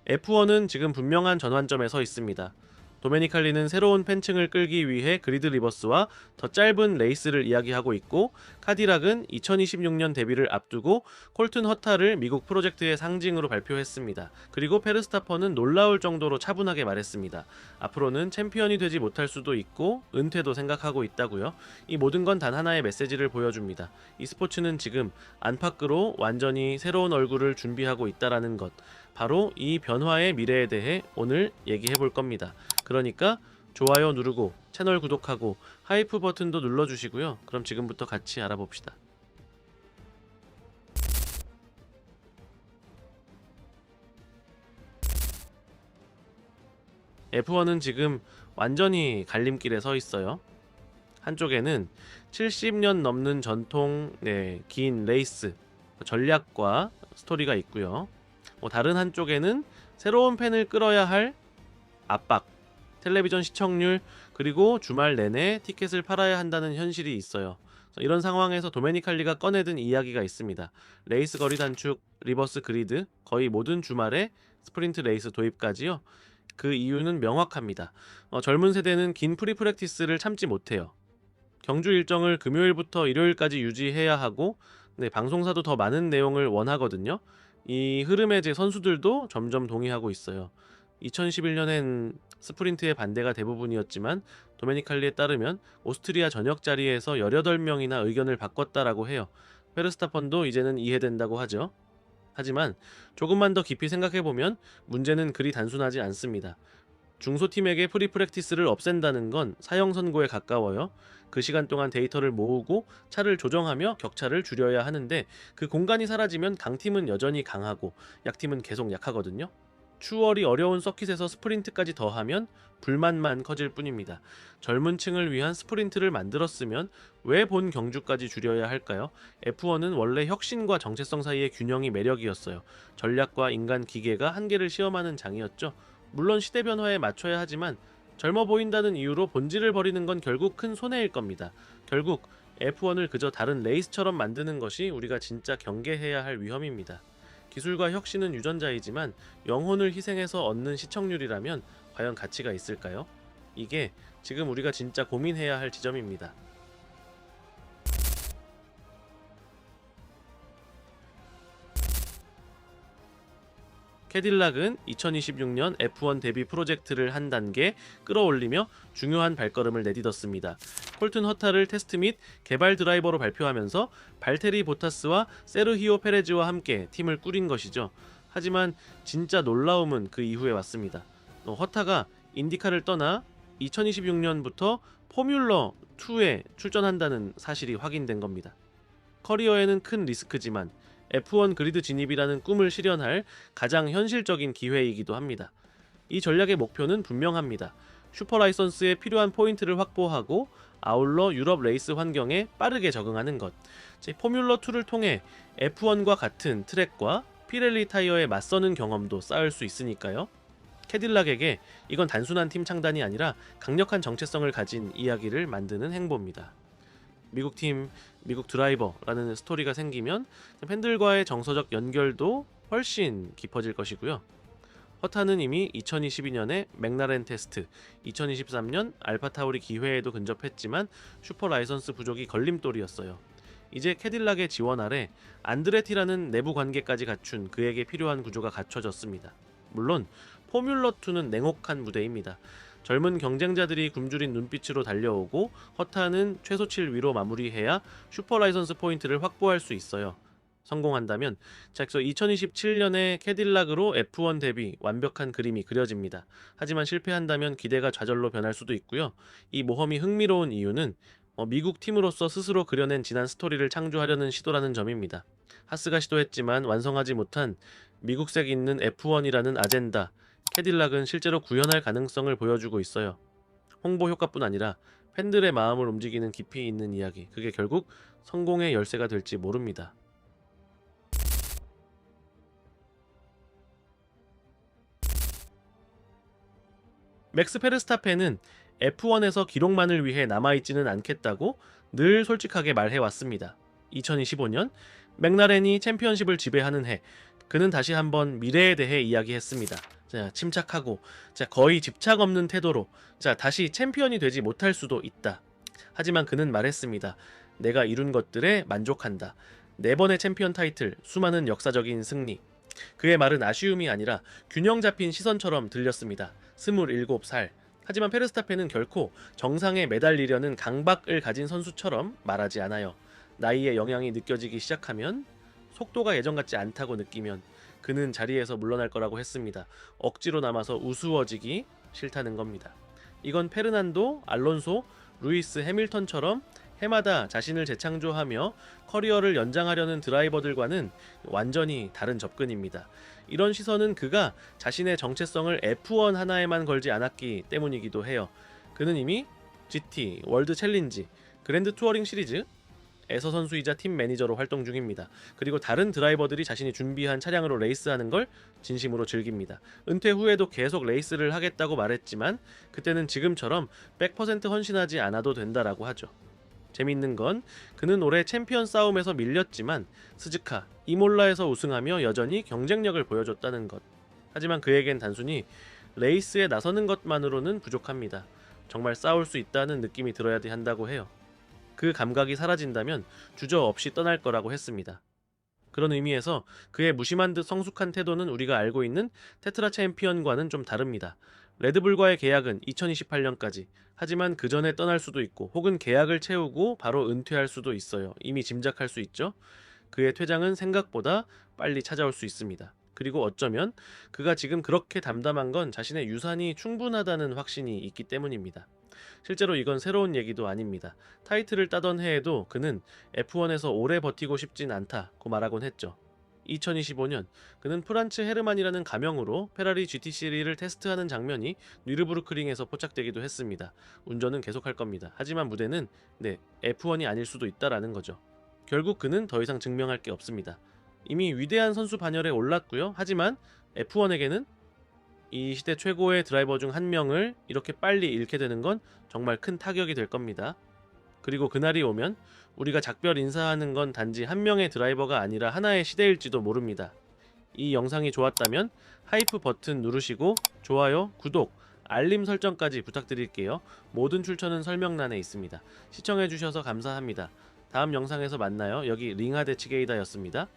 F1은 지금 분명한 전환점에 서 있습니다. 도메니칼리는 새로운 팬층을 끌기 위해 그리드 리버스와 더 짧은 레이스를 이야기하고 있고, 카디락은 2026년 데뷔를 앞두고 콜튼 허타를 미국 프로젝트의 상징으로 발표했습니다. 그리고 페르스타퍼는 놀라울 정도로 차분하게 말했습니다. 앞으로는 챔피언이 되지 못할 수도 있고 은퇴도 생각하고 있다고요. 이 모든 건 단 하나의 메시지를 보여줍니다. 이 스포츠는 지금 안팎으로 완전히 새로운 얼굴을 준비하고 있다라는 것, 바로 이 변화의 미래에 대해 오늘 얘기해 볼 겁니다. 그러니까 좋아요 누르고 채널 구독하고 하이프 버튼도 눌러주시고요. 그럼 지금부터 같이 알아봅시다. F1은 지금 완전히 갈림길에 서 있어요. 한쪽에는 70년 넘는 전통, 긴 레이스, 전략과 스토리가 있고요. 다른 한쪽에는 새로운 팬을 끌어야 할 압박, 텔레비전 시청률, 그리고 주말 내내 티켓을 팔아야 한다는 현실이 있어요. 이런 상황에서 도메니칼리가 꺼내든 이야기가 있습니다. 레이스 거리 단축, 리버스 그리드, 거의 모든 주말에 스프린트 레이스 도입까지요. 그 이유는 명확합니다. 젊은 세대는 긴 프리프랙티스를 참지 못해요. 경주 일정을 금요일부터 일요일까지 유지해야 하고, 방송사도 더 많은 내용을 원하거든요. 이 흐름에 제 선수들도 점점 동의하고 있어요. 2011년엔 스프린트의 반대가 대부분이었지만 도메니칼리에 따르면 오스트리아 전역 자리에서 18명이나 의견을 바꿨다라고 해요. 페르스타펀도 이제는 이해된다고 하죠. 하지만 조금만 더 깊이 생각해보면 문제는 그리 단순하지 않습니다. 중소팀에게 프리프랙티스를 없앤다는 건 사형 선고에 가까워요. 그 시간 동안 데이터를 모으고 차를 조정하며 격차를 줄여야 하는데, 그 공간이 사라지면 강팀은 여전히 강하고 약팀은 계속 약하거든요. 추월이 어려운 서킷에서 스프린트까지 더하면 불만만 커질 뿐입니다. 젊은 층을 위한 스프린트를 만들었으면 왜 본 경주까지 줄여야 할까요? F1은 원래 혁신과 정체성 사이의 균형이 매력이었어요. 전략과 인간 기계가 한계를 시험하는 장이었죠. 물론 시대 변화에 맞춰야 하지만 젊어 보인다는 이유로 본질을 버리는 건 결국 큰 손해일 겁니다. 결국 F1을 그저 다른 레이스처럼 만드는 것이 우리가 진짜 경계해야 할 위험입니다. 기술과 혁신은 유전자이지만 영혼을 희생해서 얻는 시청률이라면 과연 가치가 있을까요? 이게 지금 우리가 진짜 고민해야 할 지점입니다. 캐딜락은 2026년 F1 데뷔 프로젝트를 한 단계 끌어올리며 중요한 발걸음을 내딛었습니다. 콜튼 허타를 테스트 및 개발 드라이버로 발표하면서 발테리 보타스와 세르히오 페레즈와 함께 팀을 꾸린 것이죠. 하지만 진짜 놀라움은 그 이후에 왔습니다. 허타가 인디카를 떠나 2026년부터 포뮬러 2에 출전한다는 사실이 확인된 겁니다. 커리어에는 큰 리스크지만 F1 그리드 진입이라는 꿈을 실현할 가장 현실적인 기회이기도 합니다. 이 전략의 목표는 분명합니다. 슈퍼 라이선스에 필요한 포인트를 확보하고 아울러 유럽 레이스 환경에 빠르게 적응하는 것. 포뮬러2를 통해 F1과 같은 트랙과 피렐리 타이어에 맞서는 경험도 쌓을 수 있으니까요. 캐딜락에게 이건 단순한 팀 창단이 아니라 강력한 정체성을 가진 이야기를 만드는 행보입니다. 미국 팀, 미국 드라이버라는 스토리가 생기면 팬들과의 정서적 연결도 훨씬 깊어질 것이고요. 허타는 이미 2022년에 맥라렌 테스트, 2023년 알파타우리 기회에도 근접했지만 슈퍼 라이선스 부족이 걸림돌이었어요. 이제 캐딜락의 지원 아래 안드레티라는 내부 관계까지 갖춘 그에게 필요한 구조가 갖춰졌습니다. 물론 포뮬러2는 냉혹한 무대입니다. 젊은 경쟁자들이 굶주린 눈빛으로 달려오고 허타는 최소칠 위로 마무리해야 슈퍼 라이선스 포인트를 확보할 수 있어요. 성공한다면, 그래서 2027년에 캐딜락으로 F1 데뷔 완벽한 그림이 그려집니다. 하지만 실패한다면 기대가 좌절로 변할 수도 있고요. 이 모험이 흥미로운 이유는 미국 팀으로서 스스로 그려낸 지난 스토리를 창조하려는 시도라는 점입니다. 하스가 시도했지만 완성하지 못한 미국색 있는 F1이라는 아젠다, 캐딜락은 실제로 구현할 가능성을 보여주고 있어요. 홍보 효과뿐 아니라 팬들의 마음을 움직이는 깊이 있는 이야기, 그게 결국 성공의 열쇠가 될지 모릅니다. 맥스 페르스타펜은 F1에서 기록만을 위해 남아있지는 않겠다고 늘 솔직하게 말해왔습니다. 2025년 맥라렌이 챔피언십을 지배하는 해, 그는 다시 한번 미래에 대해 이야기했습니다. 자, 침착하고, 자, 거의 집착 없는 태도로, 자, 다시 챔피언이 되지 못할 수도 있다. 하지만 그는 말했습니다. 내가 이룬 것들에 만족한다. 4번의 챔피언 타이틀, 수많은 역사적인 승리. 그의 말은 아쉬움이 아니라 균형 잡힌 시선처럼 들렸습니다. 27살. 하지만 페르스타펜은 결코 정상에 매달리려는 강박을 가진 선수처럼 말하지 않아요. 나이의 영향이 느껴지기 시작하면, 속도가 예전 같지 않다고 느끼면 그는 자리에서 물러날 거라고 했습니다. 억지로 남아서 우스워지기 싫다는 겁니다. 이건 페르난도, 알론소, 루이스 해밀턴처럼 해마다 자신을 재창조하며 커리어를 연장하려는 드라이버들과는 완전히 다른 접근입니다. 이런 시선은 그가 자신의 정체성을 F1 하나에만 걸지 않았기 때문이기도 해요. 그는 이미 GT, 월드 챌린지, 그랜드 투어링 시리즈, 에서 선수이자 팀 매니저로 활동 중입니다. 그리고 다른 드라이버들이 자신이 준비한 차량으로 레이스하는 걸 진심으로 즐깁니다. 은퇴 후에도 계속 레이스를 하겠다고 말했지만 그때는 지금처럼 100% 헌신하지 않아도 된다라고 하죠. 재밌는 건 그는 올해 챔피언 싸움에서 밀렸지만 스즈카, 이몰라에서 우승하며 여전히 경쟁력을 보여줬다는 것. 하지만 그에겐 단순히 레이스에 나서는 것만으로는 부족합니다. 정말 싸울 수 있다는 느낌이 들어야 한다고 해요. 그 감각이 사라진다면 주저없이 떠날 거라고 했습니다. 그런 의미에서 그의 무심한 듯 성숙한 태도는 우리가 알고 있는 테트라 챔피언과는 좀 다릅니다. 레드불과의 계약은 2028년까지. 하지만 그 전에 떠날 수도 있고 혹은 계약을 채우고 바로 은퇴할 수도 있어요. 이미 짐작할 수 있죠. 그의 퇴장은 생각보다 빨리 찾아올 수 있습니다. 그리고 어쩌면 그가 지금 그렇게 담담한 건 자신의 유산이 충분하다는 확신이 있기 때문입니다. 실제로 이건 새로운 얘기도 아닙니다. 타이틀을 따던 해에도 그는 F1에서 오래 버티고 싶진 않다고 말하곤 했죠. 2025년 그는 프란츠 헤르만이라는 가명으로 페라리 GT3를 테스트하는 장면이 뉘르부르크링에서 포착되기도 했습니다. 운전은 계속할 겁니다. 하지만 무대는 F1이 아닐 수도 있다라는 거죠. 결국 그는 더 이상 증명할 게 없습니다. 이미 위대한 선수 반열에 올랐고요. 하지만 F1에게는 이 시대 최고의 드라이버 중 한 명을 이렇게 빨리 잃게 되는 건 정말 큰 타격이 될 겁니다. 그리고 그날이 오면 우리가 작별 인사하는 건 단지 한 명의 드라이버가 아니라 하나의 시대일지도 모릅니다. 이 영상이 좋았다면 하이프 버튼 누르시고 좋아요, 구독, 알림 설정까지 부탁드릴게요. 모든 출처는 설명란에 있습니다. 시청해주셔서 감사합니다. 다음 영상에서 만나요. 여기 링하데치게이다였습니다.